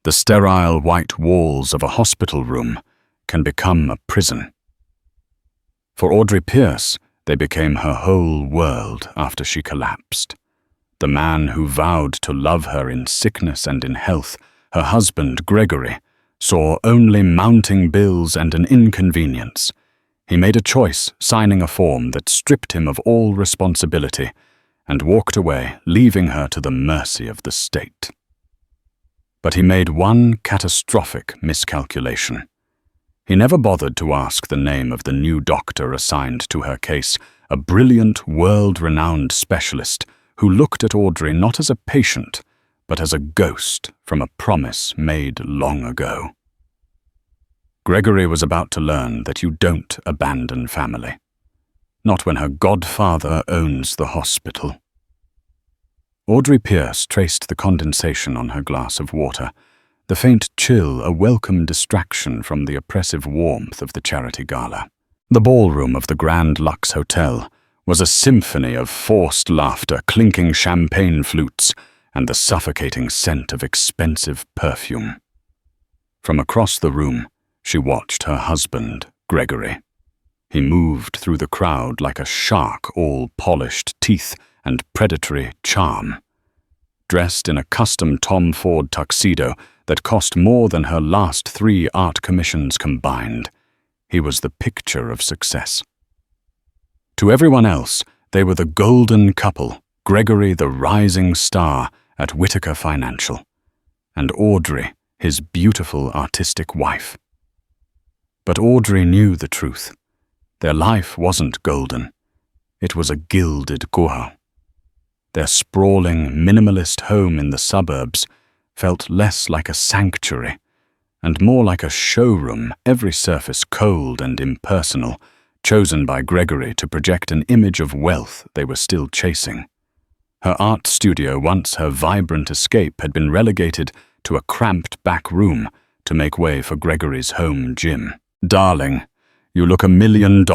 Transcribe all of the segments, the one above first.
The sterile white walls of a hospital room can become a prison. For Audrey Pierce, they became her whole world after she collapsed. The man who vowed to love her in sickness and in health, her husband Gregory, saw only mounting bills and an inconvenience. He made a choice, signing a form that stripped him of all responsibility, and walked away, leaving her to the mercy of the state. But he made one catastrophic miscalculation. He never bothered to ask the name of the new doctor assigned to her case, a brilliant, world-renowned specialist who looked at Audrey not as a patient, but as a ghost from a promise made long ago. Gregory was about to learn that you don't abandon family. Not when her godfather owns the hospital. Audrey Pierce traced the condensation on her glass of water, the faint chill a welcome distraction from the oppressive warmth of the charity gala. The ballroom of the Grand Lux Hotel was a symphony of forced laughter, clinking champagne flutes, and the suffocating scent of expensive perfume. From across the room, she watched her husband, Gregory. He moved through the crowd like a shark, all polished teeth and predatory charm. Dressed in a custom Tom Ford tuxedo that cost more than her last 3 art commissions combined, he was the picture of success. To everyone else, they were the golden couple, Gregory the rising star at Whitaker Financial, and Audrey, his beautiful artistic wife. But Audrey knew the truth. Their life wasn't golden. It was a gilded guha. Their sprawling, minimalist home in the suburbs felt less like a sanctuary and more like a showroom, every surface cold and impersonal, chosen by Gregory to project an image of wealth they were still chasing. Her art studio, once her vibrant escape, had been relegated to a cramped back room to make way for Gregory's home gym. "Darling, you look $1 million,"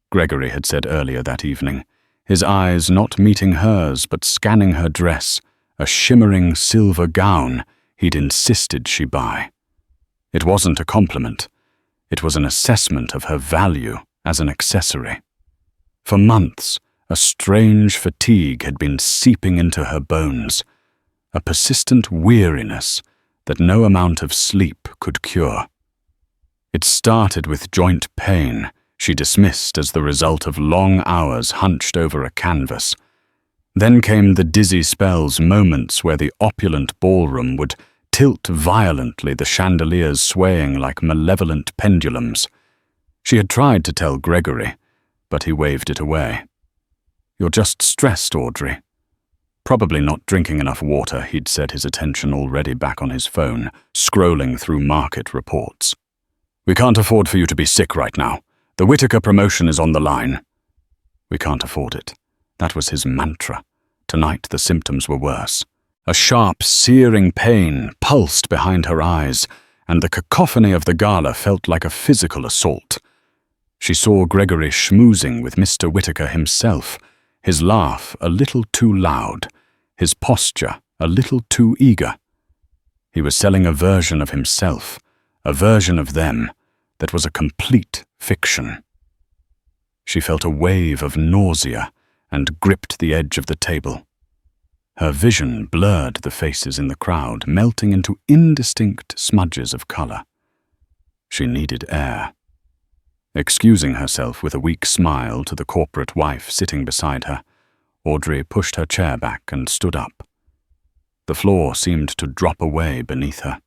Gregory had said earlier that evening, his eyes not meeting hers but scanning her dress, a shimmering silver gown he'd insisted she buy. It wasn't a compliment. It was an assessment of her value as an accessory. For months, a strange fatigue had been seeping into her bones, a persistent weariness that no amount of sleep could cure. It started with joint pain she dismissed as the result of long hours hunched over a canvas. Then came the dizzy spells, moments where the opulent ballroom would tilt violently, the chandeliers swaying like malevolent pendulums. She had tried to tell Gregory, but he waved it away. "You're just stressed, Audrey." Probably not drinking enough water, he'd said, his attention already back on his phone, scrolling through market reports. "We can't afford for you to be sick right now. The Whitaker promotion is on the line." "We can't afford it." That was his mantra. Tonight the symptoms were worse. A sharp, searing pain pulsed behind her eyes, and the cacophony of the gala felt like a physical assault. She saw Gregory schmoozing with Mr. Whitaker himself, his laugh a little too loud, his posture a little too eager. He was selling a version of himself, a version of them, that was a complete fiction. She felt a wave of nausea and gripped the edge of the table. Her vision blurred the faces in the crowd, melting into indistinct smudges of color. She needed air. Excusing herself with a weak smile to the corporate wife sitting beside her, Audrey pushed her chair back and stood up. The floor seemed to drop away beneath her.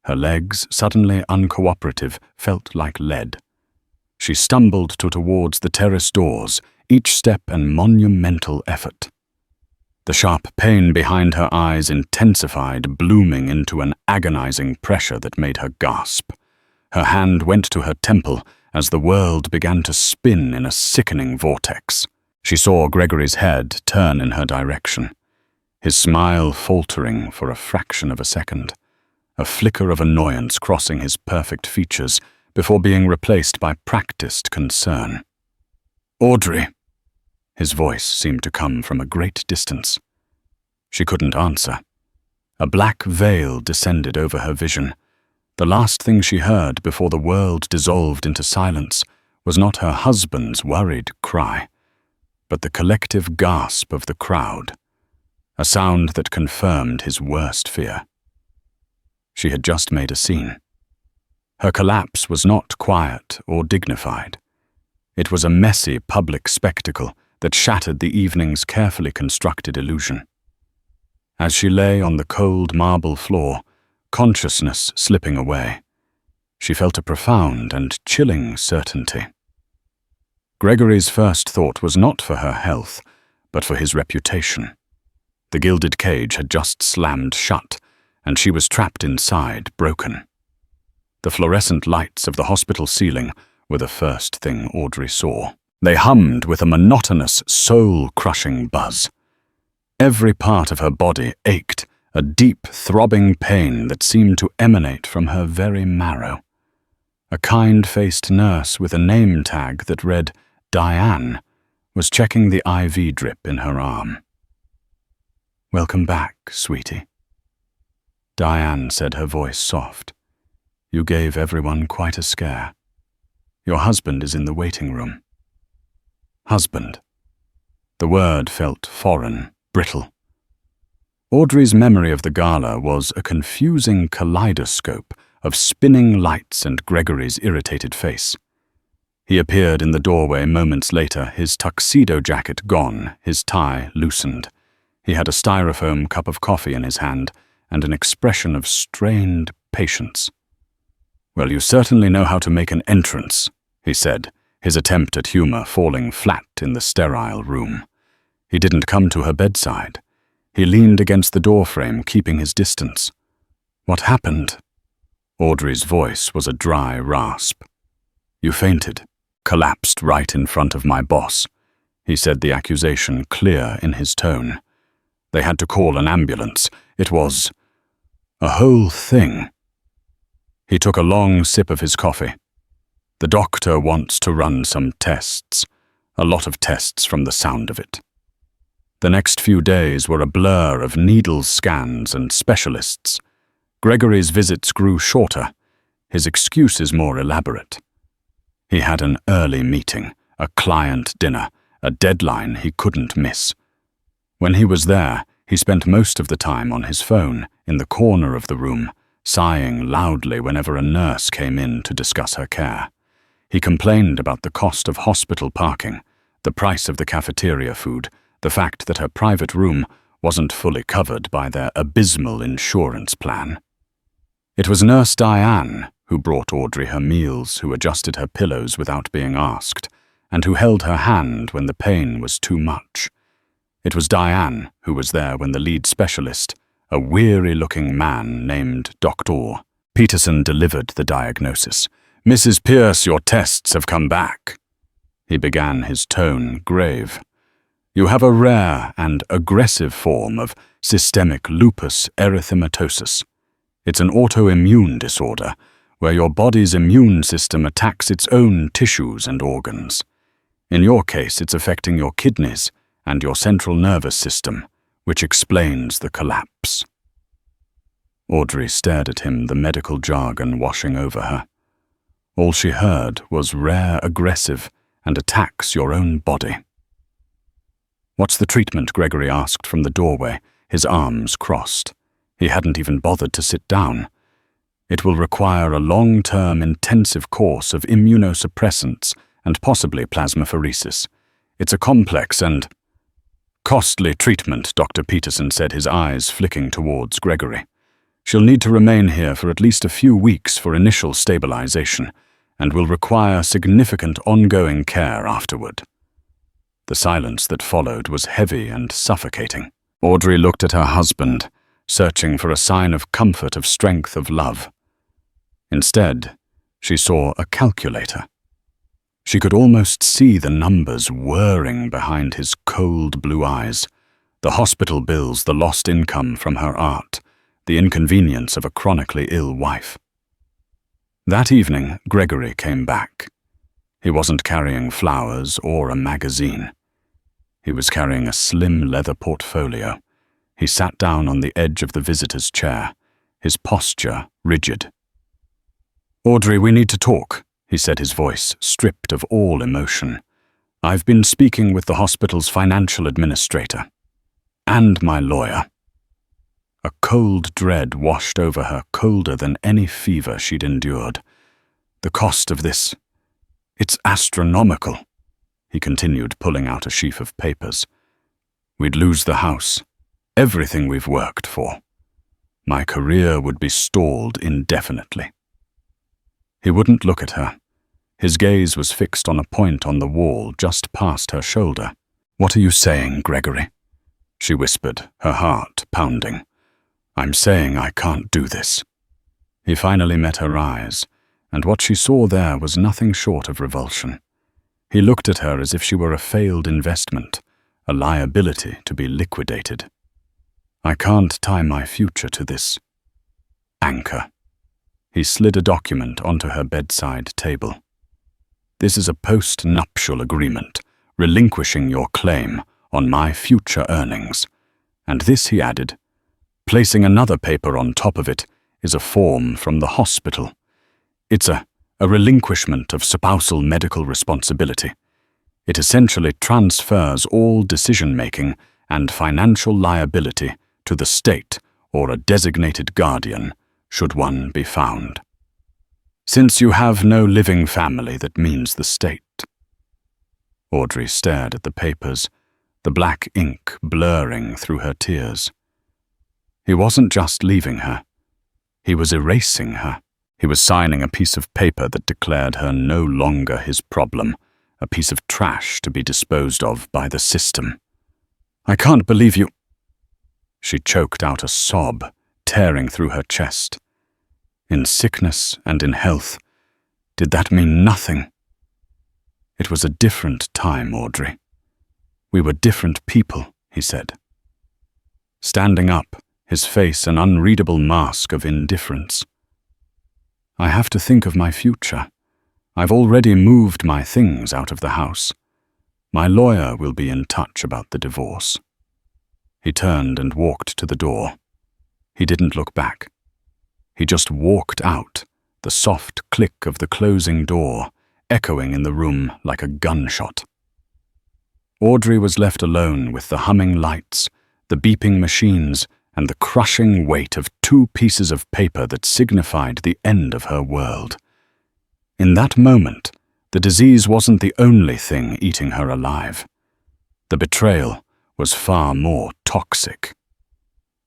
Her legs, suddenly uncooperative, felt like lead. She stumbled towards the terrace doors, each step an monumental effort. The sharp pain behind her eyes intensified, blooming into an agonizing pressure that made her gasp. Her hand went to her temple as the world began to spin in a sickening vortex. She saw Gregory's head turn in her direction, his smile faltering for a fraction of a second, a flicker of annoyance crossing his perfect features before being replaced by practiced concern. "Audrey!" His voice seemed to come from a great distance. She couldn't answer. A black veil descended over her vision. The last thing she heard before the world dissolved into silence was not her husband's worried cry, but the collective gasp of the crowd, a sound that confirmed his worst fear. She had just made a scene. Her collapse was not quiet or dignified. It was a messy public spectacle that shattered the evening's carefully constructed illusion. As she lay on the cold marble floor, consciousness slipping away, she felt a profound and chilling certainty. Gregory's first thought was not for her health, but for his reputation. The gilded cage had just slammed shut, and she was trapped inside, broken. The fluorescent lights of the hospital ceiling were the first thing Audrey saw. They hummed with a monotonous, soul-crushing buzz. Every part of her body ached, a deep, throbbing pain that seemed to emanate from her very marrow. A kind-faced nurse with a name tag that read Diane was checking the IV drip in her arm. "Welcome back, sweetie." Diane said, her voice soft. "You gave everyone quite a scare. Your husband is in the waiting room." Husband. The word felt foreign, brittle. Audrey's memory of the gala was a confusing kaleidoscope of spinning lights and Gregory's irritated face. He appeared in the doorway moments later, his tuxedo jacket gone, his tie loosened. He had a styrofoam cup of coffee in his hand and an expression of strained patience. "Well, you certainly know how to make an entrance," he said, his attempt at humor falling flat in the sterile room. He didn't come to her bedside. He leaned against the doorframe, keeping his distance. "What happened?" Audrey's voice was a dry rasp. "You fainted, collapsed right in front of my boss," he said, the accusation clear in his tone. "They had to call an ambulance. It was a whole thing." He took a long sip of his coffee. "The doctor wants to run some tests. A lot of tests from the sound of it." The next few days were a blur of needle scans and specialists. Gregory's visits grew shorter, his excuses more elaborate. He had an early meeting, a client dinner, a deadline he couldn't miss. When he was there, he spent most of the time on his phone, in the corner of the room, sighing loudly whenever a nurse came in to discuss her care. He complained about the cost of hospital parking, the price of the cafeteria food, the fact that her private room wasn't fully covered by their abysmal insurance plan. It was Nurse Diane who brought Audrey her meals, who adjusted her pillows without being asked, and who held her hand when the pain was too much. It was Diane who was there when the lead specialist, a weary-looking man named Dr. Peterson, delivered the diagnosis. "Mrs. Pierce, your tests have come back." He began, his tone grave. "You have a rare and aggressive form of systemic lupus erythematosus. It's an autoimmune disorder where your body's immune system attacks its own tissues and organs. In your case, it's affecting your kidneys and your central nervous system, which explains the collapse." Audrey stared at him, the medical jargon washing over her. All she heard was rare, aggressive, and attacks your own body. "What's the treatment?" Gregory asked from the doorway, his arms crossed. He hadn't even bothered to sit down. "It will require a long-term intensive course of immunosuppressants and possibly plasmapheresis. It's a complex and costly treatment," Dr. Peterson said, his eyes flicking towards Gregory. "She'll need to remain here for at least a few weeks for initial stabilization, and will require significant ongoing care afterward." The silence that followed was heavy and suffocating. Audrey looked at her husband, searching for a sign of comfort, of strength, of love. Instead, she saw a calculator. She could almost see the numbers whirring behind his cold blue eyes, the hospital bills, the lost income from her art, the inconvenience of a chronically ill wife. That evening, Gregory came back. He wasn't carrying flowers or a magazine. He was carrying a slim leather portfolio, He sat down on the edge of the visitor's chair, his posture rigid. "Audrey, we need to talk," he said, his voice stripped of all emotion. "I've been speaking with the hospital's financial administrator. And my lawyer." A cold dread washed over her, colder than any fever she'd endured. "The cost of this, it's astronomical," he continued, pulling out a sheaf of papers. "We'd lose the house, everything we've worked for. My career would be stalled indefinitely." He wouldn't look at her. His gaze was fixed on a point on the wall just past her shoulder. "What are you saying, Gregory?" she whispered, her heart pounding. "I'm saying I can't do this." He finally met her eyes, and what she saw there was nothing short of revulsion. He looked at her as if she were a failed investment, a liability to be liquidated. "I can't tie my future to this anchor." He slid a document onto her bedside table. "This is a post-nuptial agreement, relinquishing your claim on my future earnings. And this," he added, placing another paper on top of it, "is a form from the hospital. It's a relinquishment of spousal medical responsibility. It essentially transfers all decision-making and financial liability to the state or a designated guardian, should one be found. Since you have no living family, that means the state." Audrey stared at the papers, the black ink blurring through her tears. He wasn't just leaving her. He was erasing her. He was signing a piece of paper that declared her no longer his problem, a piece of trash to be disposed of by the system. "I can't believe you." She choked out a sob, tearing through her chest. In sickness and in health, did that mean nothing? "It was a different time, Audrey. We were different people," he said. Standing up, his face an unreadable mask of indifference. "I have to think of my future. I've already moved my things out of the house. My lawyer will be in touch about the divorce." He turned and walked to the door. He didn't look back. He just walked out, the soft click of the closing door echoing in the room like a gunshot. Audrey was left alone with the humming lights, the beeping machines, and the crushing weight of 2 pieces of paper that signified the end of her world. In that moment, the disease wasn't the only thing eating her alive. The betrayal was far more toxic.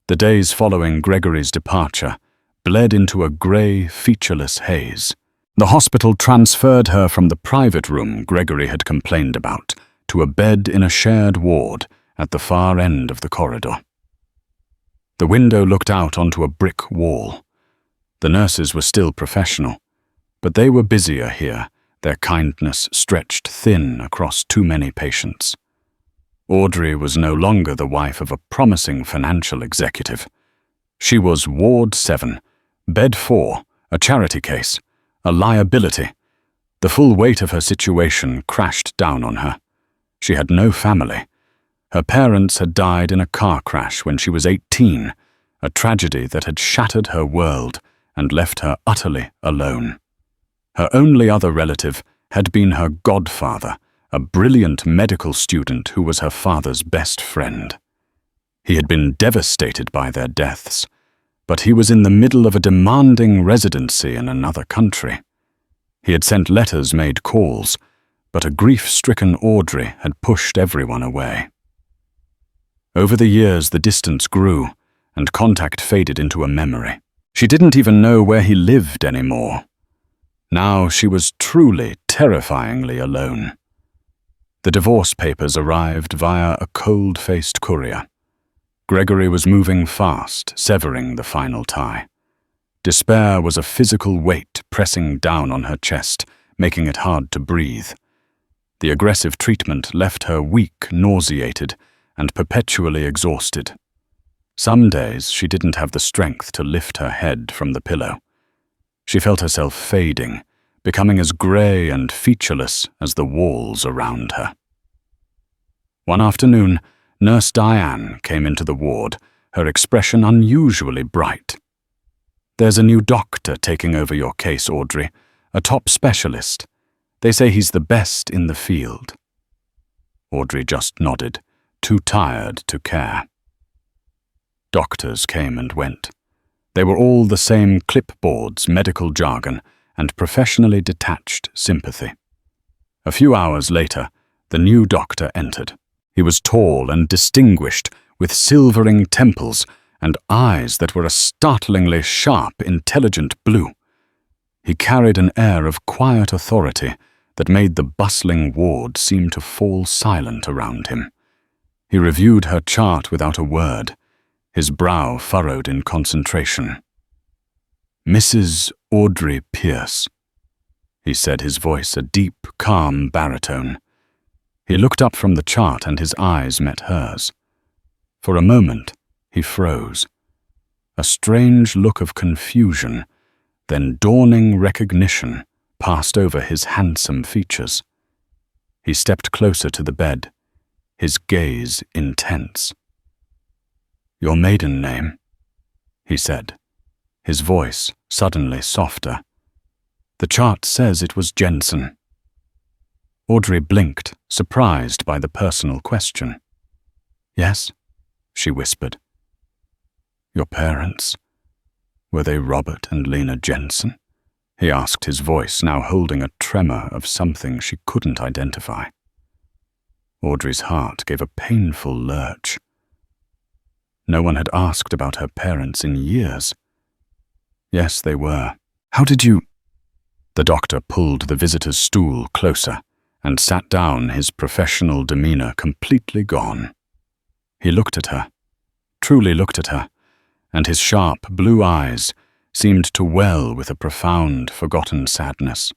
The days following Gregory's departure bled into a grey, featureless haze. The hospital transferred her from the private room Gregory had complained about to a bed in a shared ward at the far end of the corridor. The window looked out onto a brick wall. The nurses were still professional, but they were busier here, their kindness stretched thin across too many patients. Audrey was no longer the wife of a promising financial executive. She was Ward 7, Bed 4, a charity case, a liability. The full weight of her situation crashed down on her. She had no family. Her parents had died in a car crash when she was 18, a tragedy that had shattered her world and left her utterly alone. Her only other relative had been her godfather, a brilliant medical student who was her father's best friend. He had been devastated by their deaths, but he was in the middle of a demanding residency in another country. He had sent letters, made calls, but a grief-stricken Audrey had pushed everyone away. Over the years, the distance grew, and contact faded into a memory. She didn't even know where he lived anymore. Now she was truly, terrifyingly alone. The divorce papers arrived via a cold-faced courier. Gregory was moving fast, severing the final tie. Despair was a physical weight pressing down on her chest, making it hard to breathe. The aggressive treatment left her weak, nauseated, and perpetually exhausted. Some days she didn't have the strength to lift her head from the pillow. She felt herself fading, becoming as grey and featureless as the walls around her. One afternoon, Nurse Diane came into the ward, her expression unusually bright. "There's a new doctor taking over your case, Audrey, a top specialist. They say he's the best in the field." Audrey just nodded, too tired to care. Doctors came and went. They were all the same clipboards, medical jargon, and professionally detached sympathy. A few hours later, the new doctor entered. He was tall and distinguished, with silvering temples and eyes that were a startlingly sharp, intelligent blue. He carried an air of quiet authority that made the bustling ward seem to fall silent around him. He reviewed her chart without a word, his brow furrowed in concentration. "Mrs. Audrey Pierce," he said, his voice a deep, calm baritone. He looked up from the chart and his eyes met hers. For a moment, he froze. A strange look of confusion, then dawning recognition, passed over his handsome features. He stepped closer to the bed, his gaze intense. "Your maiden name?" he said, his voice suddenly softer. "The chart says it was Jensen." Audrey blinked, surprised by the personal question. "Yes?" she whispered. "Your parents, were they Robert and Lena Jensen?" he asked, his voice now holding a tremor of something she couldn't identify. Audrey's heart gave a painful lurch. No one had asked about her parents in years. "Yes, they were. How did you—" The doctor pulled the visitor's stool closer and sat down, his professional demeanor completely gone. He looked at her, truly looked at her, and his sharp blue eyes seemed to well with a profound, forgotten sadness.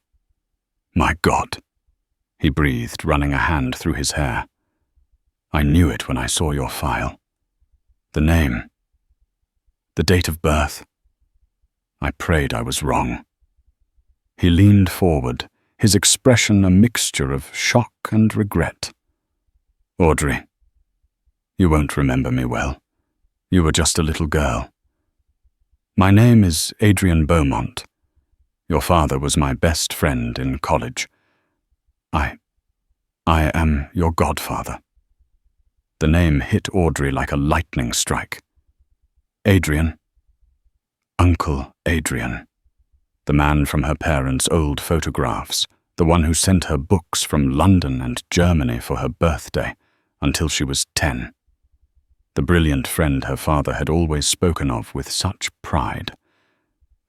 "My God," he breathed, running a hand through his hair. "I knew it when I saw your file. The name, the date of birth. I prayed I was wrong." He leaned forward, his expression a mixture of shock and regret. "Audrey, you won't remember me well. You were just a little girl. My name is Adrian Beaumont. Your father was my best friend in college. I am your godfather." The name hit Audrey like a lightning strike. "Adrian. Uncle Adrian. The man from her parents' old photographs, the one who sent her books from London and Germany for her birthday until she was 10. The brilliant friend her father had always spoken of with such pride.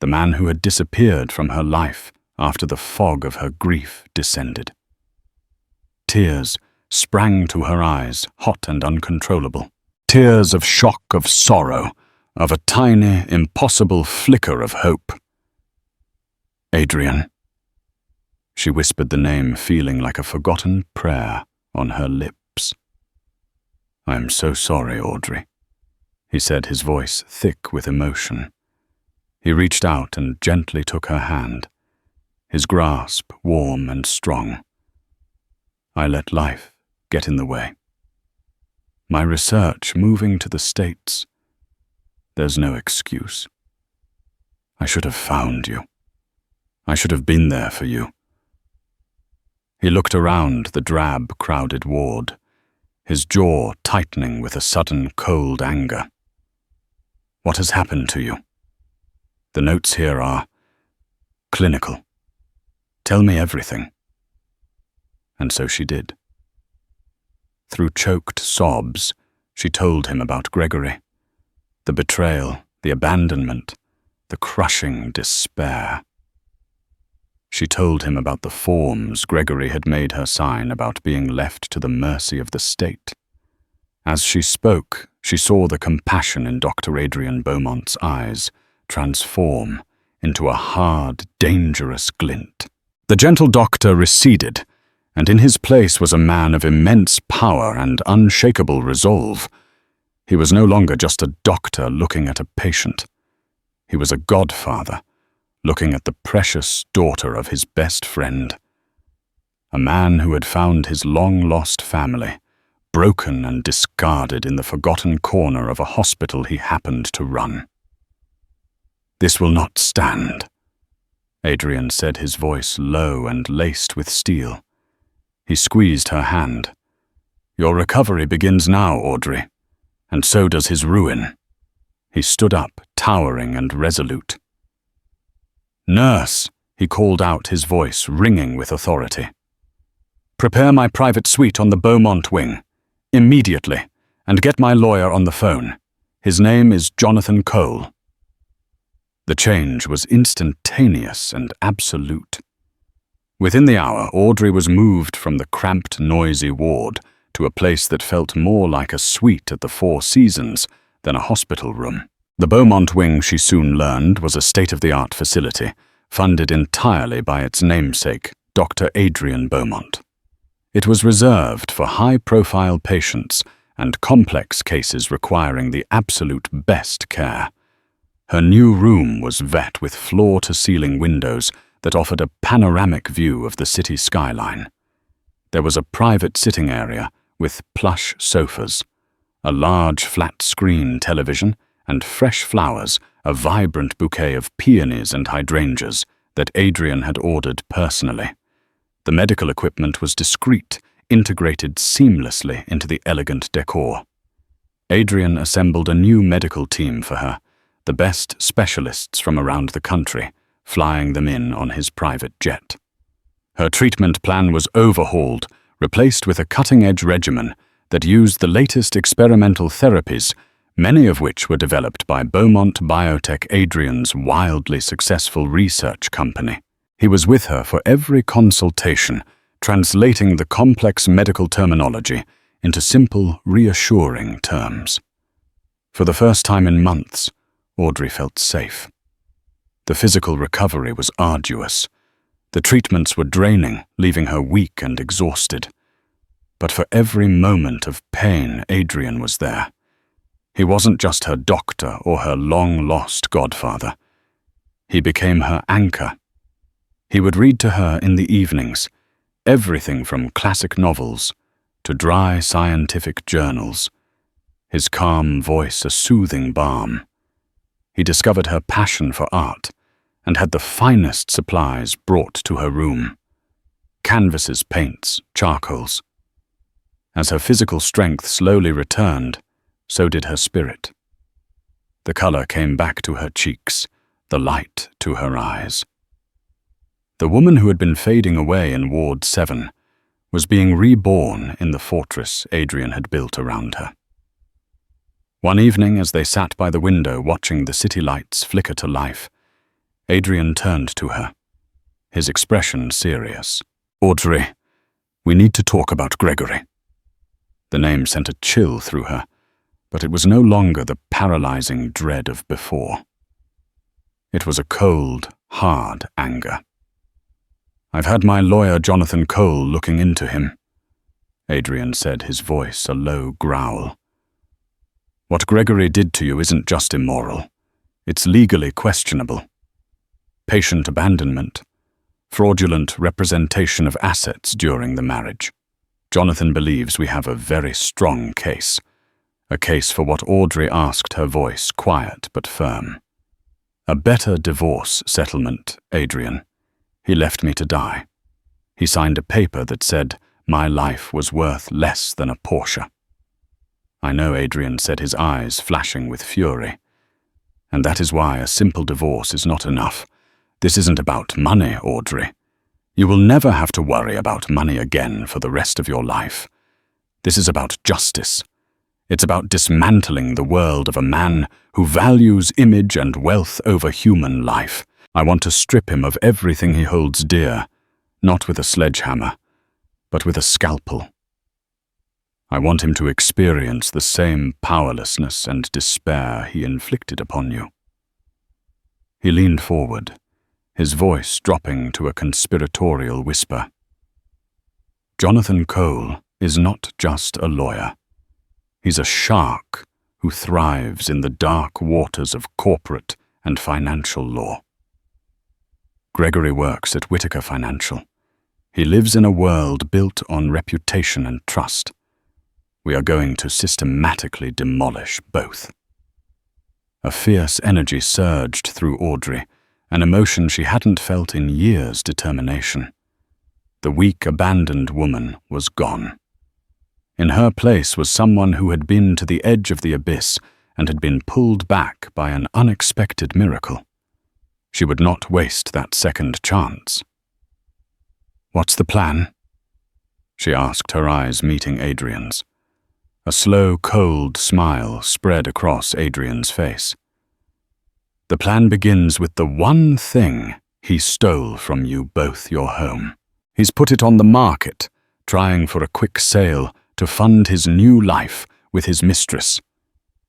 The man who had disappeared from her life after the fog of her grief descended. Tears sprang to her eyes, hot and uncontrollable. Tears of shock, of sorrow, of a tiny, impossible flicker of hope. "Adrian." She whispered the name, feeling like a forgotten prayer on her lips. "I am so sorry, Audrey," he said, his voice thick with emotion. He reached out and gently took her hand, his grasp warm and strong. "I let life get in the way. My research moving to the States. There's no excuse. I should have found you. I should have been there for you." He looked around the drab, crowded ward, his jaw tightening with a sudden cold anger. "What has happened to you? The notes here are clinical. Tell me everything." And so she did. Through choked sobs, she told him about Gregory, the betrayal, the abandonment, the crushing despair. She told him about the forms Gregory had made her sign about being left to the mercy of the state. As she spoke, she saw the compassion in Dr. Adrian Beaumont's eyes transform into a hard, dangerous glint. The gentle doctor receded, and in his place was a man of immense power and unshakable resolve. He was no longer just a doctor looking at a patient. He was a godfather, looking at the precious daughter of his best friend. A man who had found his long-lost family, broken and discarded in the forgotten corner of a hospital he happened to run. "This will not stand," Adrian said, his voice low and laced with steel. He squeezed her hand. "Your recovery begins now, Audrey, and so does his ruin." He stood up, towering and resolute. "Nurse," he called out, his voice ringing with authority. "Prepare my private suite on the Beaumont wing, immediately, and get my lawyer on the phone. His name is Jonathan Cole." The change was instantaneous and absolute. Within the hour, Audrey was moved from the cramped, noisy ward to a place that felt more like a suite at the Four Seasons than a hospital room. The Beaumont wing, she soon learned, was a state-of-the-art facility, funded entirely by its namesake, Dr. Adrian Beaumont. It was reserved for high-profile patients and complex cases requiring the absolute best care. Her new room was vet with floor-to-ceiling windows that offered a panoramic view of the city skyline. There was a private sitting area with plush sofas, a large flat-screen television, and fresh flowers, a vibrant bouquet of peonies and hydrangeas that Adrian had ordered personally. The medical equipment was discreet, integrated seamlessly into the elegant decor. Adrian assembled a new medical team for her, the best specialists from around the country, flying them in on his private jet. Her treatment plan was overhauled, replaced with a cutting-edge regimen that used the latest experimental therapies, many of which were developed by Beaumont Biotech, Adrian's wildly successful research company. He was with her for every consultation, translating the complex medical terminology into simple, reassuring terms. For the first time in months, Audrey felt safe. The physical recovery was arduous. The treatments were draining, leaving her weak and exhausted. But for every moment of pain, Adrian was there. He wasn't just her doctor or her long-lost godfather. He became her anchor. He would read to her in the evenings, everything from classic novels to dry scientific journals, his calm voice a soothing balm. He discovered her passion for art and had the finest supplies brought to her room: canvases, paints, charcoals. As her physical strength slowly returned, so did her spirit. The color came back to her cheeks, the light to her eyes. The woman who had been fading away in Ward 7 was being reborn in the fortress Adrian had built around her. One evening, as they sat by the window watching the city lights flicker to life, Adrian turned to her, his expression serious. "Audrey, we need to talk about Gregory." The name sent a chill through her, but it was no longer the paralyzing dread of before. It was a cold, hard anger. "I've had my lawyer Jonathan Cole looking into him," Adrian said, his voice a low growl. "What Gregory did to you isn't just immoral. It's legally questionable. Patient abandonment, fraudulent representation of assets during the marriage. Jonathan believes we have a very strong case, a case for what Audrey asked, her voice quiet but firm. A better divorce settlement, Adrian. He left me to die. He signed a paper that said my life was worth less than a Porsche." "I know," Adrian said, his eyes flashing with fury. "And that is why a simple divorce is not enough. This isn't about money, Audrey. You will never have to worry about money again for the rest of your life. This is about justice. It's about dismantling the world of a man who values image and wealth over human life. I want to strip him of everything he holds dear, not with a sledgehammer, but with a scalpel. I want him to experience the same powerlessness and despair he inflicted upon you." He leaned forward, his voice dropping to a conspiratorial whisper. "Jonathan Cole is not just a lawyer. He's a shark who thrives in the dark waters of corporate and financial law. Gregory works at Whitaker Financial. He lives in a world built on reputation and trust. We are going to systematically demolish both." A fierce energy surged through Audrey, an emotion she hadn't felt in years. Determination. The weak, abandoned woman was gone. In her place was someone who had been to the edge of the abyss and had been pulled back by an unexpected miracle. She would not waste that second chance. "What's the plan?" she asked, her eyes meeting Adrian's. A slow, cold smile spread across Adrian's face. "The plan begins with the one thing he stole from you both, your home. He's put it on the market, trying for a quick sale to fund his new life with his mistress.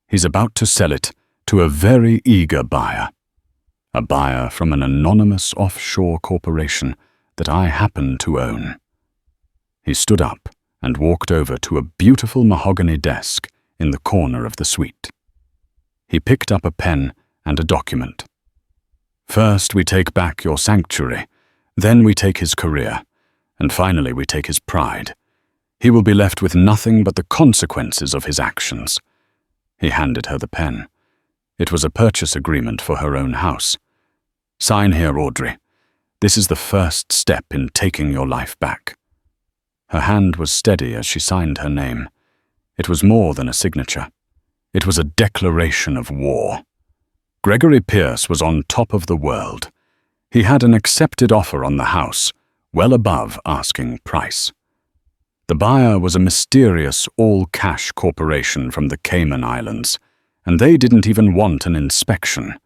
He's about to sell it to a very eager buyer. A buyer from an anonymous offshore corporation that I happen to own." He stood up and walked over to a beautiful mahogany desk in the corner of the suite. He picked up a pen and a document. "First we take back your sanctuary, then we take his career, and finally we take his pride. He will be left with nothing but the consequences of his actions." He handed her the pen. It was a purchase agreement for her own house. "Sign here, Audrey. This is the first step in taking your life back." Her hand was steady as she signed her name. It was more than a signature. It was a declaration of war. Gregory Pierce was on top of the world. He had an accepted offer on the house, well above asking price. The buyer was a mysterious all-cash corporation from the Cayman Islands, and they didn't even want an inspection.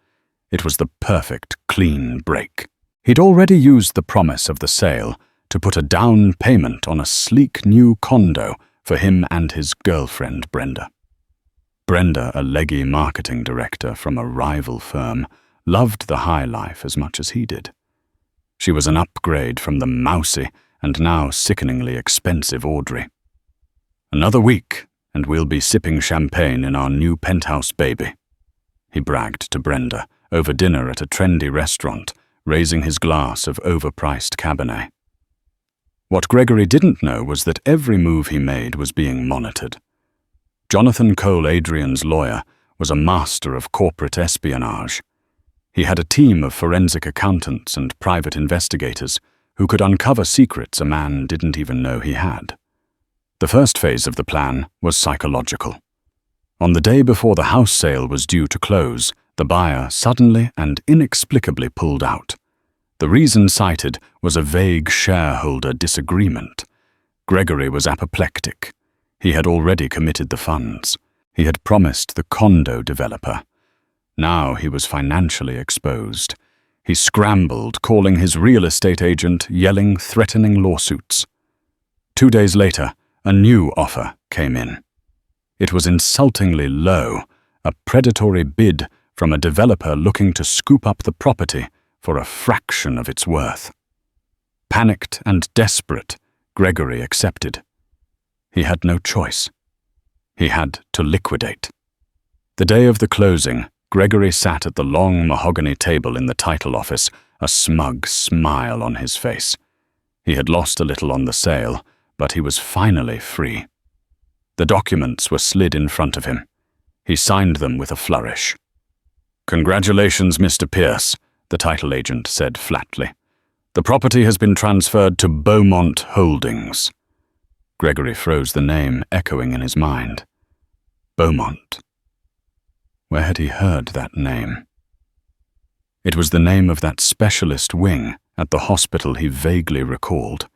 It was the perfect, clean break. He'd already used the promise of the sale to put a down payment on a sleek new condo for him and his girlfriend, Brenda. Brenda, a leggy marketing director from a rival firm, loved the high life as much as he did. She was an upgrade from the mousy and now sickeningly expensive Audrey. "Another week, and we'll be sipping champagne in our new penthouse baby," he bragged to Brenda over dinner at a trendy restaurant, raising his glass of overpriced Cabernet. What Gregory didn't know was that every move he made was being monitored. Jonathan Cole, Adrian's lawyer, was a master of corporate espionage. He had a team of forensic accountants and private investigators who could uncover secrets a man didn't even know he had. The first phase of the plan was psychological. On the day before the house sale was due to close, the buyer suddenly and inexplicably pulled out. The reason cited was a vague shareholder disagreement. Gregory was apoplectic. He had already committed the funds. He had promised the condo developer. Now he was financially exposed. He scrambled, calling his real estate agent, yelling threatening lawsuits. 2 days later, a new offer came in. It was insultingly low, a predatory bid from a developer looking to scoop up the property for a fraction of its worth. Panicked and desperate, Gregory accepted. He had no choice. He had to liquidate. The day of the closing, Gregory sat at the long mahogany table in the title office, a smug smile on his face. He had lost a little on the sale, but he was finally free. The documents were slid in front of him. He signed them with a flourish. "Congratulations, Mr. Pierce," the title agent said flatly. "The property has been transferred to Beaumont Holdings." Gregory froze, the name echoing in his mind. Beaumont. Where had he heard that name? It was the name of that specialist wing at the hospital he vaguely recalled.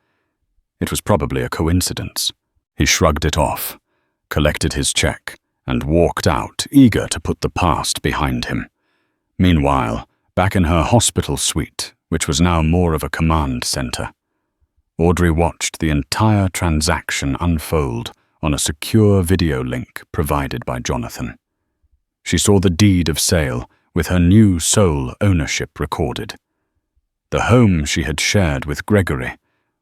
It was probably a coincidence. He shrugged it off, collected his check, and walked out, eager to put the past behind him. Meanwhile, back in her hospital suite, which was now more of a command center, Audrey watched the entire transaction unfold on a secure video link provided by Jonathan. She saw the deed of sale with her new sole ownership recorded. The home she had shared with Gregory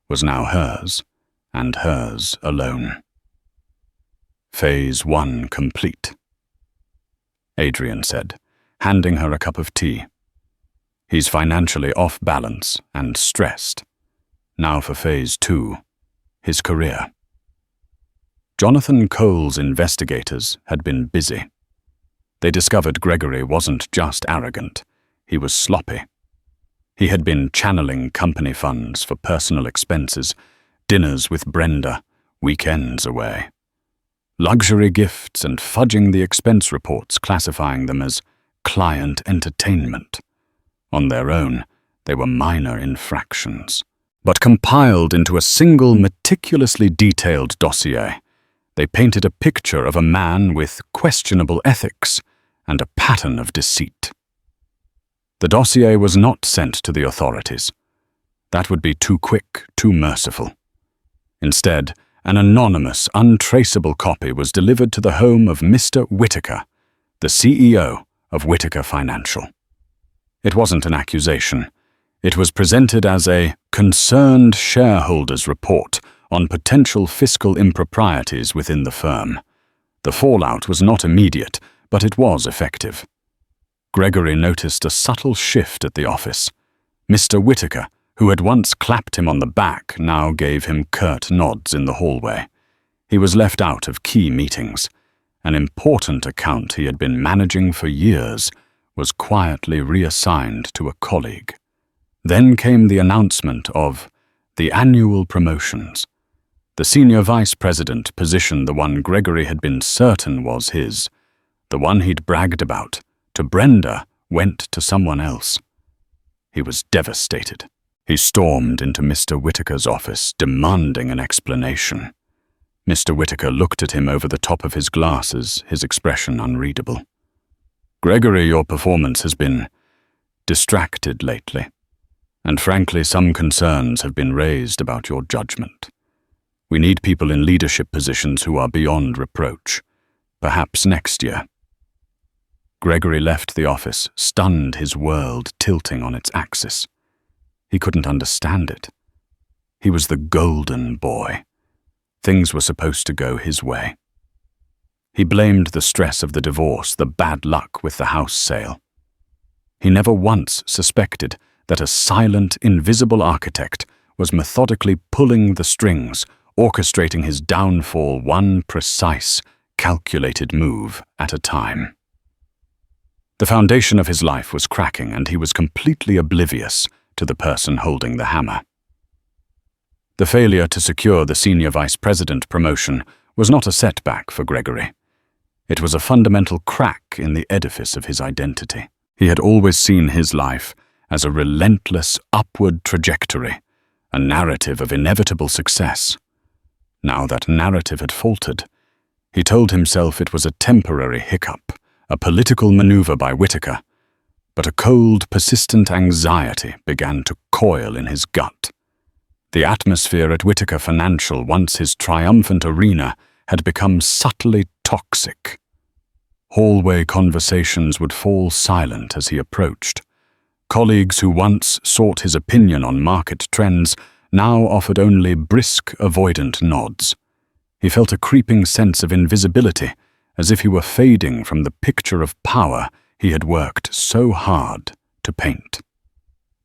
was now hers, and hers alone. Phase 1 complete, Adrian said, handing her a cup of tea. He's financially off balance and stressed. Now for Phase 2, his career. Jonathan Cole's investigators had been busy. They discovered Gregory wasn't just arrogant, he was sloppy. He had been channeling company funds for personal expenses, dinners with Brenda, weekends away. Luxury gifts and fudging the expense reports, classifying them as client entertainment. On their own, they were minor infractions. But compiled into a single meticulously detailed dossier, they painted a picture of a man with questionable ethics and a pattern of deceit. The dossier was not sent to the authorities. That would be too quick, too merciful. Instead, an anonymous, untraceable copy was delivered to the home of Mr. Whittaker, the CEO of Whittaker Financial. It wasn't an accusation. It was presented as a concerned shareholders' report on potential fiscal improprieties within the firm. The fallout was not immediate, but it was effective. Gregory noticed a subtle shift at the office. Mr. Whittaker, who had once clapped him on the back, now gave him curt nods in the hallway. He was left out of key meetings. An important account he had been managing for years was quietly reassigned to a colleague. Then came the announcement of the annual promotions. The senior vice president position, the one Gregory had been certain was his, the one he'd bragged about, to Brenda, went to someone else. He was devastated. He stormed into Mr. Whittaker's office, demanding an explanation. Mr. Whittaker looked at him over the top of his glasses, his expression unreadable. "Gregory, your performance has been distracted lately. And frankly, some concerns have been raised about your judgment. We need people in leadership positions who are beyond reproach. Perhaps next year." Gregory left the office, stunned, his world tilting on its axis. He couldn't understand it. He was the golden boy. Things were supposed to go his way. He blamed the stress of the divorce, the bad luck with the house sale. He never once suspected that a silent, invisible architect was methodically pulling the strings, orchestrating his downfall one precise, calculated move at a time. The foundation of his life was cracking, and he was completely oblivious to the person holding the hammer. The failure to secure the senior vice president promotion was not a setback for Gregory. It was a fundamental crack in the edifice of his identity. He had always seen his life as a relentless upward trajectory, a narrative of inevitable success. Now that narrative had faltered. He told himself it was a temporary hiccup, a political maneuver by Whittaker, but a cold, persistent anxiety began to coil in his gut. The atmosphere at Whittaker Financial, once his triumphant arena, had become subtly toxic. Hallway conversations would fall silent as he approached. Colleagues who once sought his opinion on market trends now offered only brisk, avoidant nods. He felt a creeping sense of invisibility, as if he were fading from the picture of power he had worked so hard to paint.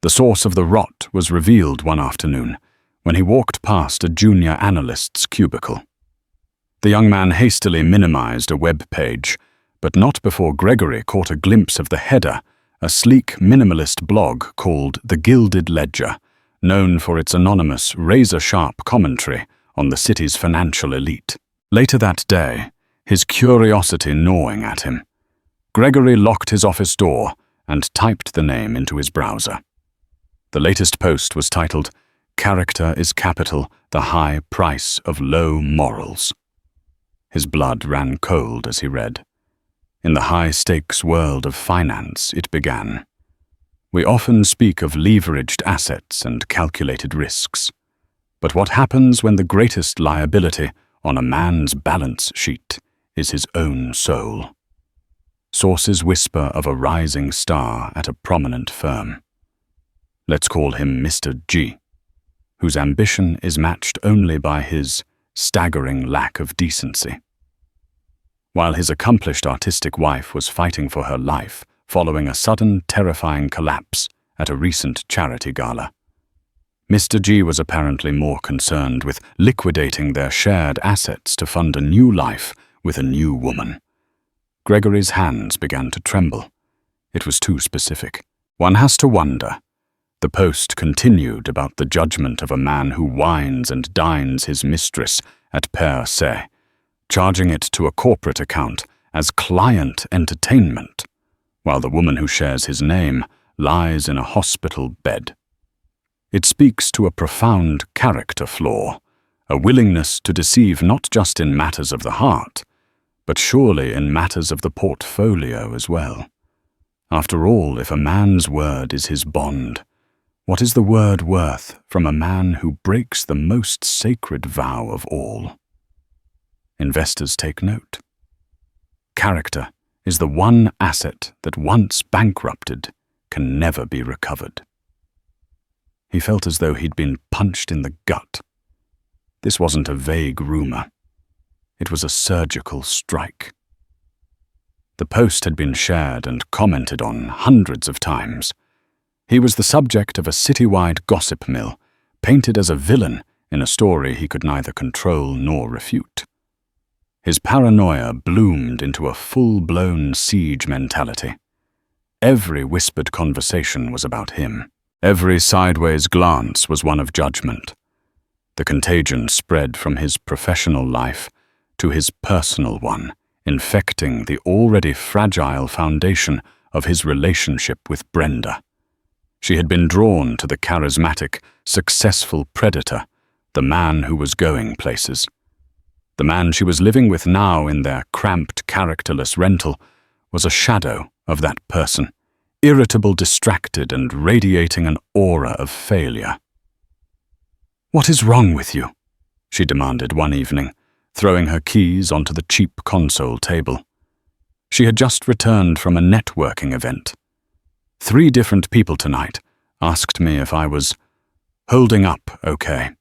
The source of the rot was revealed one afternoon when he walked past a junior analyst's cubicle. The young man hastily minimized a web page, but not before Gregory caught a glimpse of the header, a sleek minimalist blog called The Gilded Ledger, known for its anonymous, razor-sharp commentary on the city's financial elite. Later that day, his curiosity gnawing at him, Gregory locked his office door and typed the name into his browser. The latest post was titled, "Character is Capital, the High Price of Low Morals." His blood ran cold as he read. In the high-stakes world of finance, it began. We often speak of leveraged assets and calculated risks. But what happens when the greatest liability on a man's balance sheet is his own soul? Sources whisper of a rising star at a prominent firm. Let's call him Mr. G, whose ambition is matched only by his staggering lack of decency. While his accomplished artistic wife was fighting for her life following a sudden, terrifying collapse at a recent charity gala, Mr. G was apparently more concerned with liquidating their shared assets to fund a new life with a new woman. Gregory's hands began to tremble. It was too specific. One has to wonder. The post continued about the judgment of a man who wines and dines his mistress at per se, charging it to a corporate account as client entertainment, while the woman who shares his name lies in a hospital bed. It speaks to a profound character flaw, a willingness to deceive not just in matters of the heart, but surely in matters of the portfolio as well. After all, if a man's word is his bond, what is the word worth from a man who breaks the most sacred vow of all? Investors take note. Character is the one asset that once bankrupted can never be recovered. He felt as though he'd been punched in the gut. This wasn't a vague rumor. It was a surgical strike. The post had been shared and commented on hundreds of times. He was the subject of a citywide gossip mill, painted as a villain in a story he could neither control nor refute. His paranoia bloomed into a full-blown siege mentality. Every whispered conversation was about him. Every sideways glance was one of judgment. The contagion spread from his professional life to his personal one, infecting the already fragile foundation of his relationship with Brenda. She had been drawn to the charismatic, successful predator, the man who was going places. The man she was living with now in their cramped, characterless rental was a shadow of that person, irritable, distracted, and radiating an aura of failure. "What is wrong with you?" she demanded one evening, throwing her keys onto the cheap console table. She had just returned from a networking event. 3 different people tonight asked me if I was holding up okay.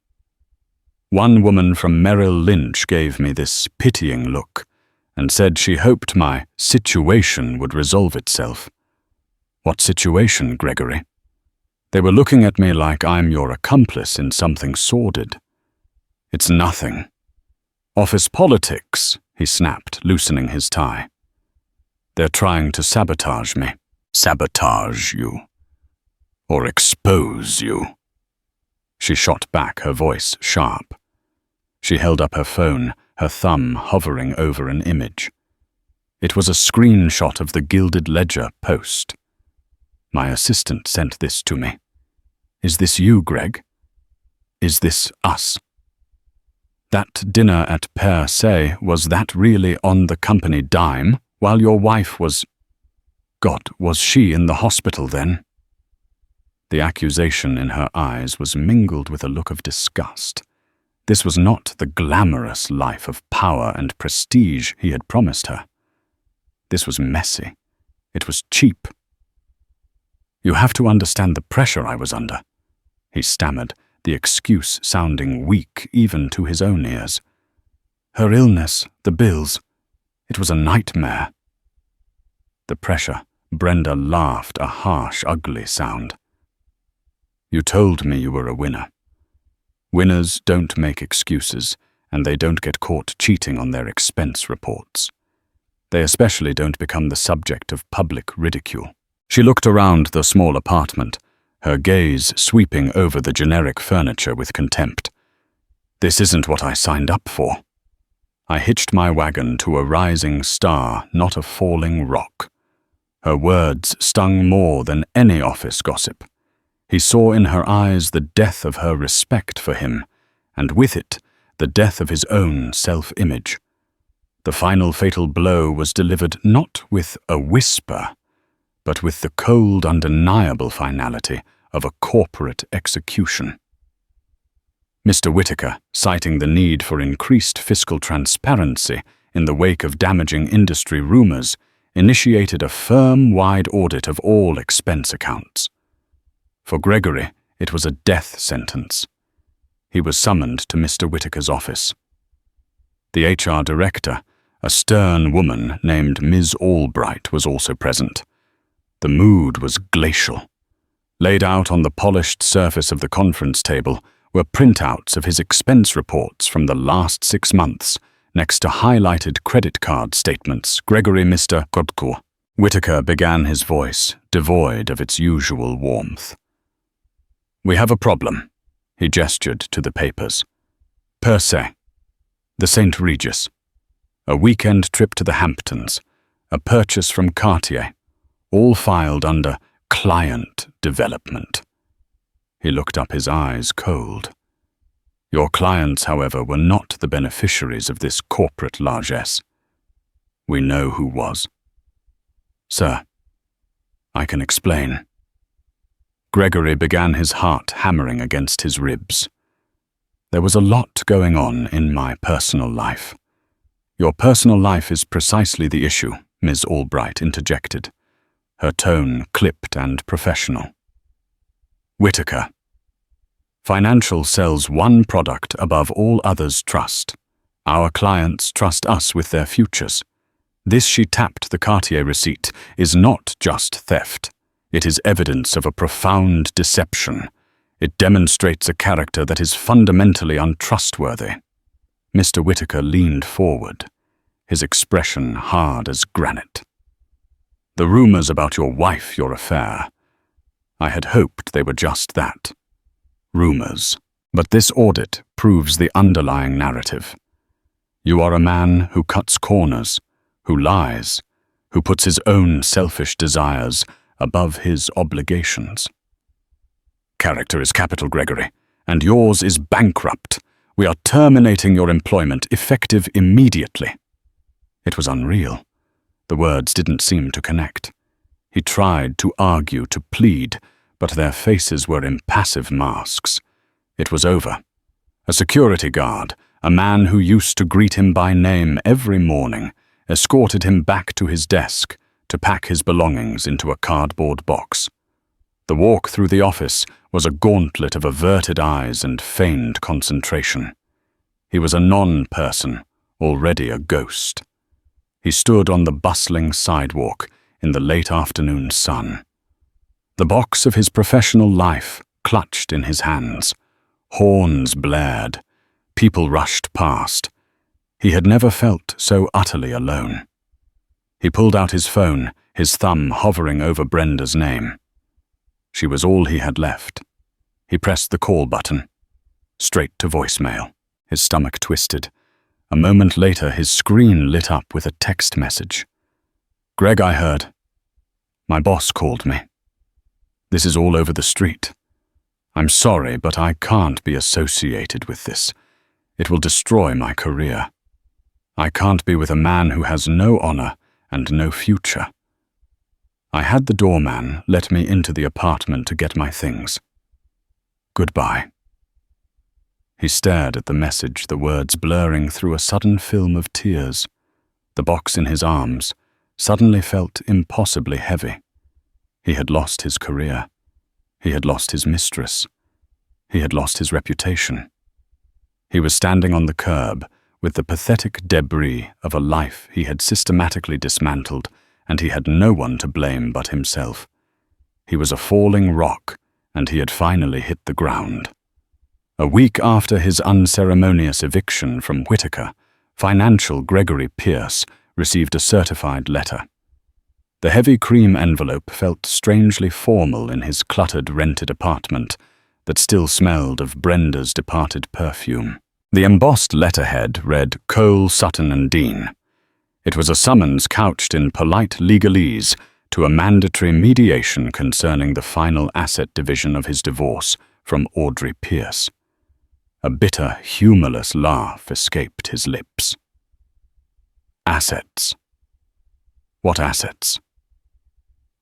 One woman from Merrill Lynch gave me this pitying look and said she hoped my situation would resolve itself. What situation, Gregory? They were looking at me like I'm your accomplice in something sordid. It's nothing. Office politics, he snapped, loosening his tie. They're trying to sabotage me. Sabotage you. Or expose you. She shot back, her voice sharp. She held up her phone, her thumb hovering over an image. It was a screenshot of the Gilded Ledger post. My assistant sent this to me. Is this you, Greg? Is this us? That dinner at Per Se, was that really on the company dime, while your wife was... God, was she in the hospital then? The accusation in her eyes was mingled with a look of disgust. This was not the glamorous life of power and prestige he had promised her. This was messy. It was cheap. You have to understand the pressure I was under, he stammered, the excuse sounding weak even to his own ears. Her illness, the bills, it was a nightmare. The pressure, Brenda laughed, a harsh, ugly sound. You told me you were a winner. Winners don't make excuses, and they don't get caught cheating on their expense reports. They especially don't become the subject of public ridicule. She looked around the small apartment, her gaze sweeping over the generic furniture with contempt. This isn't what I signed up for. I hitched my wagon to a rising star, not a falling rock. Her words stung more than any office gossip. He saw in her eyes the death of her respect for him, and with it, the death of his own self-image. The final fatal blow was delivered not with a whisper, but with the cold, undeniable finality of a corporate execution. Mr. Whitaker, citing the need for increased fiscal transparency in the wake of damaging industry rumors, initiated a firm-wide audit of all expense accounts. For Gregory, it was a death sentence. He was summoned to Mr. Whitaker's office. The HR director, a stern woman named Ms. Albright, was also present. The mood was glacial. Laid out on the polished surface of the conference table were printouts of his expense reports from the last 6 months, next to highlighted credit card statements. Gregory, Mr. Godfather. Whitaker began, his voice devoid of its usual warmth. "We have a problem," he gestured to the papers. "Per se. The St. Regis. A weekend trip to the Hamptons. A purchase from Cartier. All filed under client development." He looked up, his eyes cold. "Your clients, however, were not the beneficiaries of this corporate largesse. We know who was." "Sir, I can explain." Gregory began, his heart hammering against his ribs. "There was a lot going on in my personal life." "Your personal life is precisely the issue," Ms. Albright interjected, her tone clipped and professional. "Whitaker. Financial sells one product above all others: trust. Our clients trust us with their futures. This she tapped the Cartier receipt is not just theft. It is evidence of a profound deception. It demonstrates a character that is fundamentally untrustworthy." Mr. Whitaker leaned forward, his expression hard as granite. "The rumors about your wife, your affair. I had hoped they were just that. Rumors. But this audit proves the underlying narrative. You are a man who cuts corners, who lies, who puts his own selfish desires above his obligations. Character is capital, Gregory, and yours is bankrupt. We are terminating your employment, effective immediately." It was unreal. The words didn't seem to connect. He tried to argue, to plead, but their faces were impassive masks. It was over. A security guard, a man who used to greet him by name every morning, escorted him back to his desk to pack his belongings into a cardboard box. The walk through the office was a gauntlet of averted eyes and feigned concentration. He was a non-person, already a ghost. He stood on the bustling sidewalk in the late afternoon sun. The box of his professional life clutched in his hands. Horns blared. People rushed past. He had never felt so utterly alone. He pulled out his phone, his thumb hovering over Brenda's name. She was all he had left. He pressed the call button. Straight to voicemail. His stomach twisted. A moment later, his screen lit up with a text message. "Greg, I heard. My boss called me. This is all over the street. I'm sorry, but I can't be associated with this. It will destroy my career. I can't be with a man who has no honor and no future. I had the doorman let me into the apartment to get my things. Goodbye." He stared at the message, the words blurring through a sudden film of tears. The box in his arms suddenly felt impossibly heavy. He had lost his career. He had lost his mistress. He had lost his reputation. He was standing on the curb with the pathetic debris of a life he had systematically dismantled, and he had no one to blame but himself. He was a falling rock, and he had finally hit the ground. A week after his unceremonious eviction from Whitaker, financial Gregory Pierce received a certified letter. The heavy cream envelope felt strangely formal in his cluttered rented apartment that still smelled of Brenda's departed perfume. The embossed letterhead read Cole, Sutton and Dean. It was a summons couched in polite legalese to a mandatory mediation concerning the final asset division of his divorce from Audrey Pierce. A bitter, humorless laugh escaped his lips. Assets. What assets?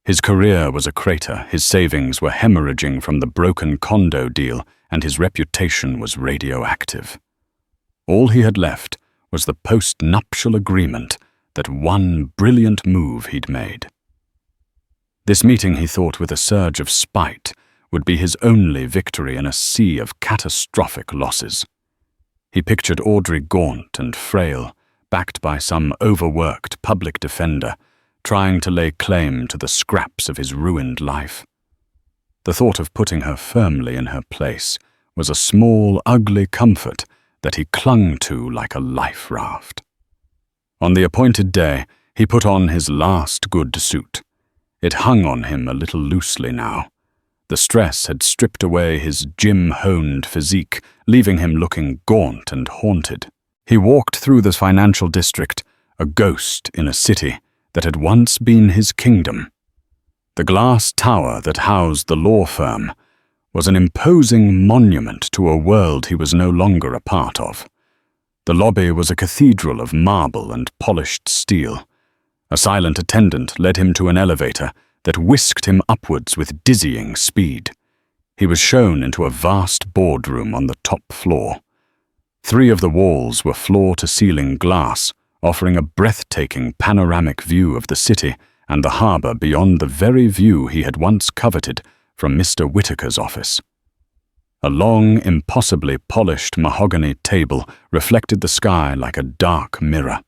His career was a crater, his savings were hemorrhaging from the broken condo deal, and his reputation was radioactive. All he had left was the post-nuptial agreement, that one brilliant move he'd made. This meeting, he thought with a surge of spite, would be his only victory in a sea of catastrophic losses. He pictured Audrey gaunt and frail, backed by some overworked public defender, trying to lay claim to the scraps of his ruined life. The thought of putting her firmly in her place was a small, ugly comfort that he clung to like a life raft. On the appointed day, he put on his last good suit. It hung on him a little loosely now. The stress had stripped away his gym-honed physique, leaving him looking gaunt and haunted. He walked through the financial district, a ghost in a city that had once been his kingdom. The glass tower that housed the law firm was an imposing monument to a world he was no longer a part of. The lobby was a cathedral of marble and polished steel. A silent attendant led him to an elevator that whisked him upwards with dizzying speed. He was shown into a vast boardroom on the top floor. 3 of the walls were floor-to-ceiling glass, offering a breathtaking panoramic view of the city and the harbor beyond the very view he had once coveted from Mr. Whitaker's office. A long, impossibly polished mahogany table reflected the sky like a dark mirror.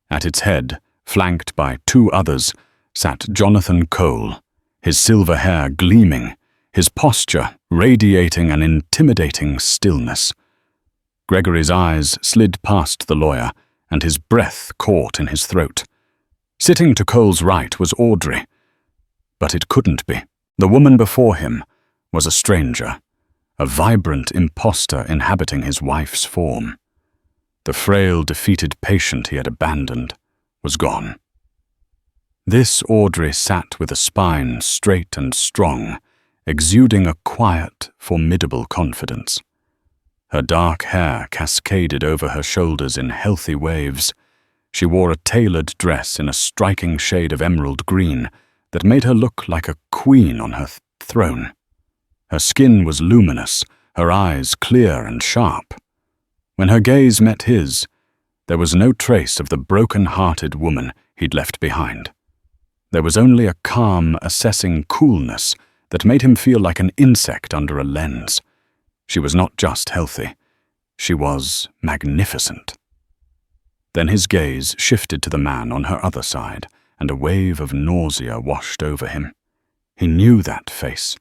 At its head, flanked by 2 others, sat Jonathan Cole, his silver hair gleaming, his posture radiating an intimidating stillness. Gregory's eyes slid past the lawyer, and his breath caught in his throat. Sitting to Cole's right was Audrey. But it couldn't be. The woman before him was a stranger, a vibrant imposter inhabiting his wife's form. The frail, defeated patient he had abandoned was gone. This Audrey sat with a spine straight and strong, exuding a quiet, formidable confidence. Her dark hair cascaded over her shoulders in healthy waves. She wore a tailored dress in a striking shade of emerald green that made her look like a queen on her throne. Her skin was luminous, her eyes clear and sharp. When her gaze met his, there was no trace of the broken-hearted woman he'd left behind. There was only a calm, assessing coolness that made him feel like an insect under a lens. She was not just healthy, she was magnificent. Then his gaze shifted to the man on her other side, and a wave of nausea washed over him. He knew that face.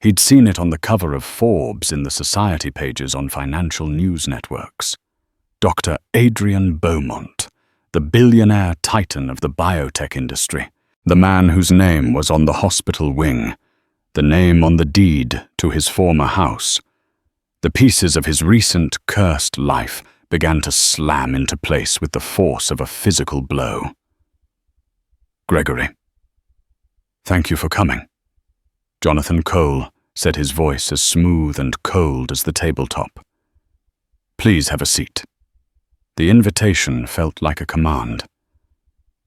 He'd seen it on the cover of Forbes in the society pages on financial news networks. Dr. Adrian Beaumont, the billionaire titan of the biotech industry, the man whose name was on the hospital wing, the name on the deed to his former house. The pieces of his recent cursed life began to slam into place with the force of a physical blow. Gregory. Thank you for coming. Jonathan Cole said, his voice as smooth and cold as the tabletop. Please have a seat. The invitation felt like a command.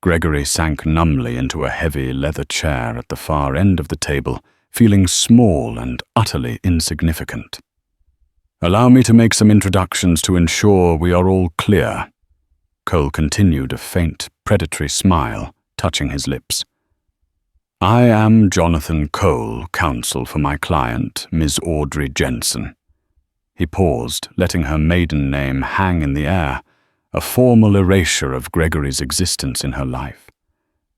Gregory sank numbly into a heavy leather chair at the far end of the table, feeling small and utterly insignificant. Allow me to make some introductions to ensure we are all clear. Cole continued, a faint, predatory smile touching his lips. I am Jonathan Cole, counsel for my client, Ms. Audrey Jensen. He paused, letting her maiden name hang in the air, a formal erasure of Gregory's existence in her life.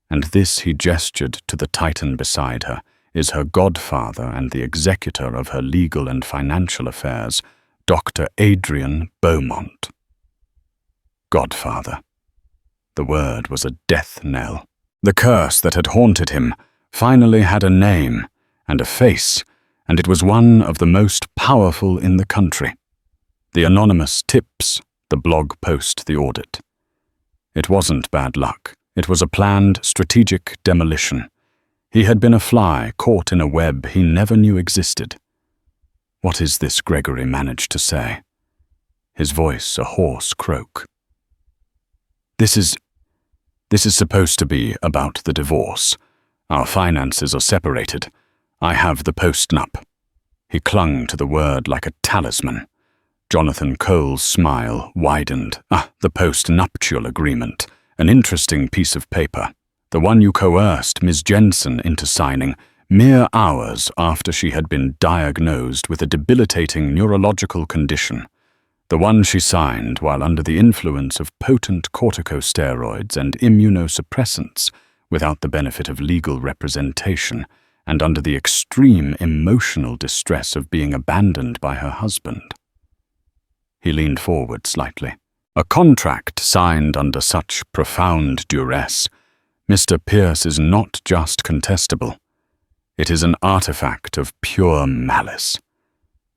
And this, he gestured to the titan beside her, is her godfather and the executor of her legal and financial affairs, Dr. Adrian Beaumont. Godfather. The word was a death knell. The curse that had haunted him finally had a name and a face, and it was one of the most powerful in the country. The anonymous tips, the blog post, the audit. It wasn't bad luck. It was a planned, strategic demolition. He had been a fly caught in a web he never knew existed. What is this Gregory managed to say? His voice a hoarse croak. This is supposed to be about the divorce. Our finances are separated. I have the postnup. He clung to the word like a talisman. Jonathan Cole's smile widened. The post-nuptial agreement. An interesting piece of paper. The one you coerced Ms. Jensen into signing mere hours after she had been diagnosed with a debilitating neurological condition. The one she signed while under the influence of potent corticosteroids and immunosuppressants, without the benefit of legal representation, and under the extreme emotional distress of being abandoned by her husband. He leaned forward slightly. A contract signed under such profound duress, Mr. Pierce, is not just contestable. It is an artifact of pure malice.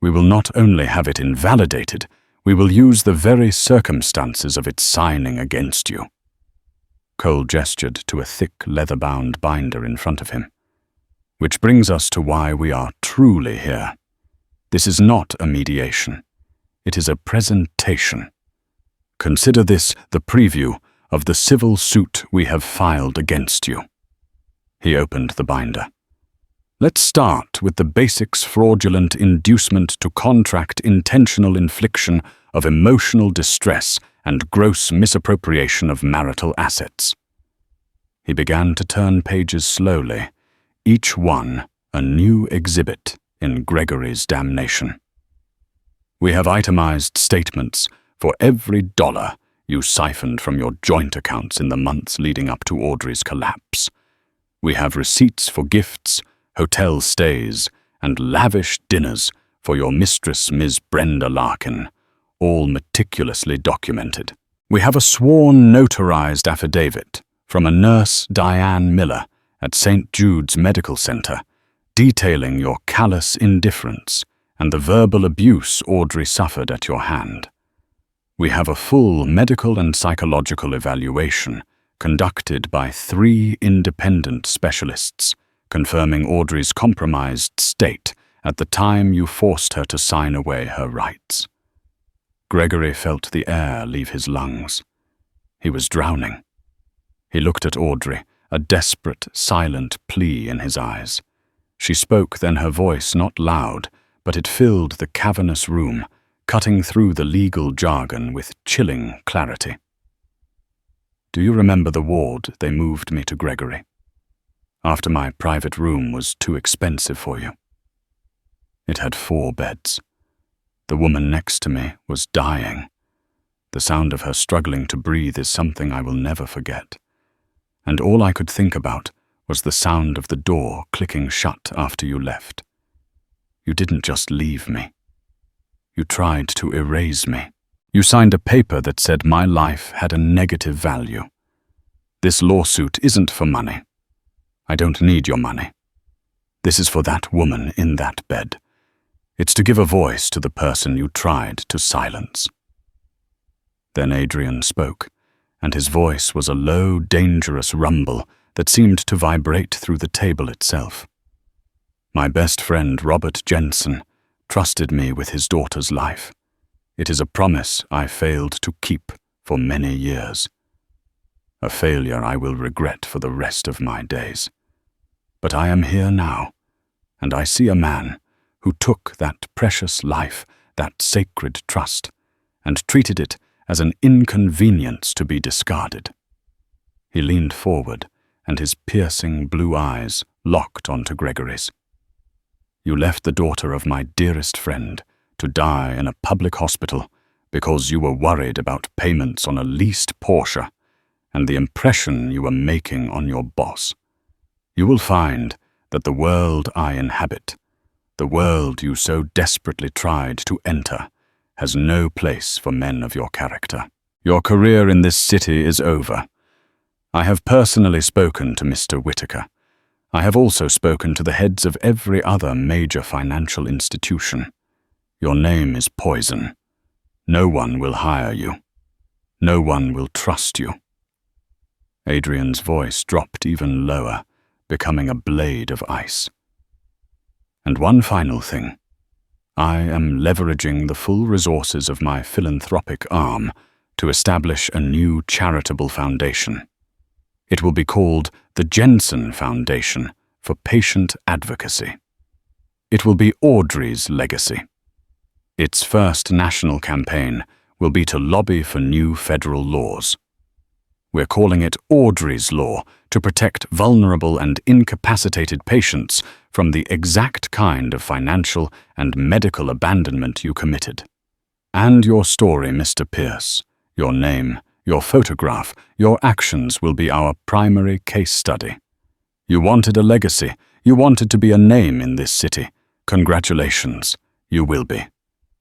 We will not only have it invalidated, we will use the very circumstances of its signing against you. Cole gestured to a thick leather-bound binder in front of him. Which brings us to why we are truly here. This is not a mediation. It is a presentation. Consider this the preview of the civil suit we have filed against you. He opened the binder. Let's start with the basics: fraudulent inducement to contract, intentional infliction of emotional distress, and gross misappropriation of marital assets. He began to turn pages slowly, each one a new exhibit in Gregory's damnation. We have itemized statements for every dollar you siphoned from your joint accounts in the months leading up to Audrey's collapse. We have receipts for gifts, hotel stays, and lavish dinners for your mistress, Ms. Brenda Larkin, all meticulously documented. We have a sworn notarized affidavit from a nurse, Diane Miller, at St. Jude's Medical Center, detailing your callous indifference and the verbal abuse Audrey suffered at your hand. We have a full medical and psychological evaluation conducted by 3 independent specialists, confirming Audrey's compromised state at the time you forced her to sign away her rights. Gregory felt the air leave his lungs. He was drowning. He looked at Audrey, a desperate, silent plea in his eyes. She spoke, then her voice not loud, but it filled the cavernous room, cutting through the legal jargon with chilling clarity. Do you remember the ward they moved me to, Gregory? After my private room was too expensive for you. It had 4 beds. The woman next to me was dying. The sound of her struggling to breathe is something I will never forget. And all I could think about was the sound of the door clicking shut after you left. You didn't just leave me. You tried to erase me. You signed a paper that said my life had a negative value. This lawsuit isn't for money. I don't need your money. This is for that woman in that bed. It's to give a voice to the person you tried to silence. Then Adrian spoke, and his voice was a low, dangerous rumble that seemed to vibrate through the table itself. My best friend, Robert Jensen, trusted me with his daughter's life. It is a promise I failed to keep for many years. A failure I will regret for the rest of my days. But I am here now, and I see a man who took that precious life, that sacred trust, and treated it as an inconvenience to be discarded. He leaned forward, and his piercing blue eyes locked onto Gregory's. You left the daughter of my dearest friend to die in a public hospital because you were worried about payments on a leased Porsche and the impression you were making on your boss. You will find that the world I inhabit, the world you so desperately tried to enter, has no place for men of your character. Your career in this city is over. I have personally spoken to Mr. Whitaker. I have also spoken to the heads of every other major financial institution. Your name is poison. No one will hire you. No one will trust you. Adrian's voice dropped even lower, becoming a blade of ice. And one final thing. I am leveraging the full resources of my philanthropic arm to establish a new charitable foundation. It will be called the Jensen Foundation for Patient Advocacy. It will be Audrey's legacy. Its first national campaign will be to lobby for new federal laws. We're calling it Audrey's Law to protect vulnerable and incapacitated patients from the exact kind of financial and medical abandonment you committed. And your story, Mr. Pierce, your name, your photograph, your actions will be our primary case study. You wanted a legacy. You wanted to be a name in this city. Congratulations, you will be.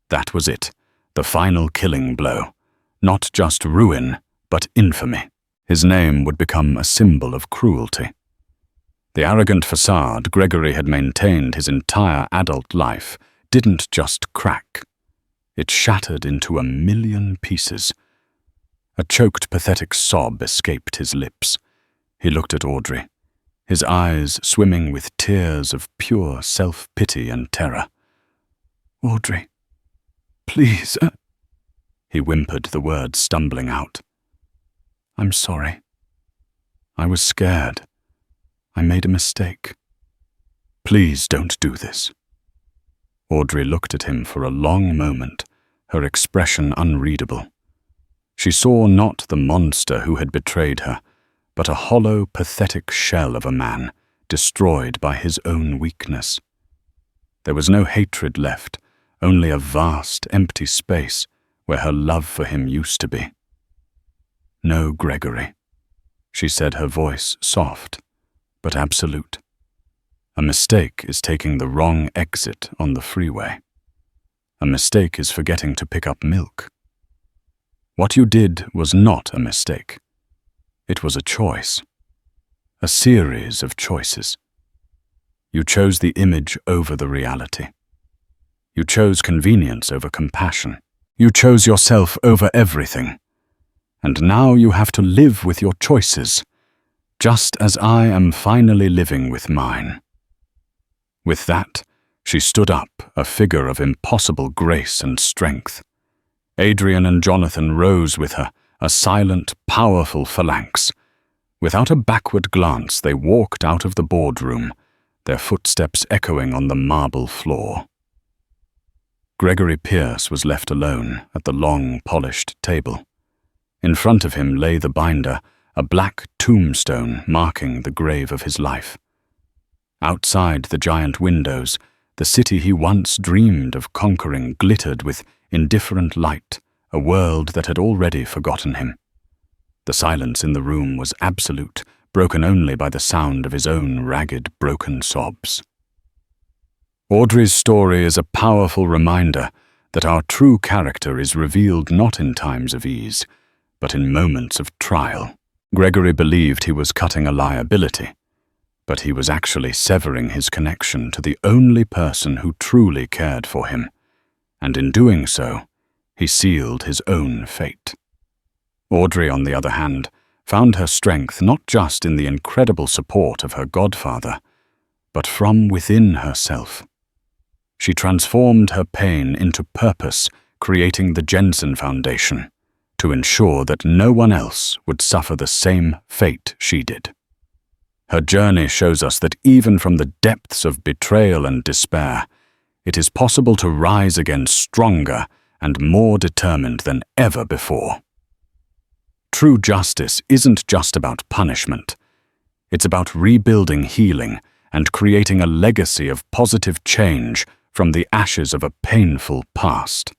That was it, the final killing blow. Not just ruin, but infamy. His name would become a symbol of cruelty. The arrogant facade Gregory had maintained his entire adult life didn't just crack. It shattered into 1,000,000 pieces. A choked, pathetic sob escaped his lips. He looked at Audrey, his eyes swimming with tears of pure self-pity and terror. "Audrey, please," he whimpered, the words stumbling out. "I'm sorry. I was scared. I made a mistake. Please don't do this." Audrey looked at him for a long moment, her expression unreadable. She saw not the monster who had betrayed her, but a hollow, pathetic shell of a man, destroyed by his own weakness. There was no hatred left, only a vast, empty space where her love for him used to be. "No, Gregory," she said, her voice soft, but absolute. "A mistake is taking the wrong exit on the freeway. A mistake is forgetting to pick up milk. What you did was not a mistake. It was a choice. A series of choices. You chose the image over the reality. You chose convenience over compassion. You chose yourself over everything. And now you have to live with your choices, just as I am finally living with mine." With that, she stood up, a figure of impossible grace and strength. Adrian and Jonathan rose with her, a silent, powerful phalanx. Without a backward glance, they walked out of the boardroom, their footsteps echoing on the marble floor. Gregory Pierce was left alone at the long, polished table. In front of him lay the binder, a black tombstone marking the grave of his life. Outside the giant windows, the city he once dreamed of conquering glittered with indifferent light, a world that had already forgotten him. The silence in the room was absolute, broken only by the sound of his own ragged, broken sobs. Audrey's story is a powerful reminder that our true character is revealed not in times of ease, but in moments of trial. Gregory believed he was cutting a liability, but he was actually severing his connection to the only person who truly cared for him, and in doing so, he sealed his own fate. Audrey, on the other hand, found her strength not just in the incredible support of her godfather, but from within herself. She transformed her pain into purpose, creating the Jensen Foundation, to ensure that no one else would suffer the same fate she did. Her journey shows us that even from the depths of betrayal and despair, it is possible to rise again stronger and more determined than ever before. True justice isn't just about punishment. It's about rebuilding healing and creating a legacy of positive change from the ashes of a painful past.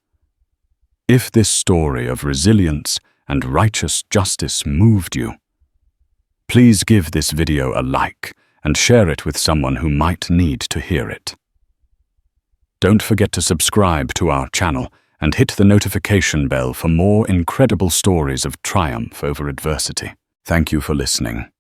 If this story of resilience and righteous justice moved you, please give this video a like and share it with someone who might need to hear it. Don't forget to subscribe to our channel and hit the notification bell for more incredible stories of triumph over adversity. Thank you for listening.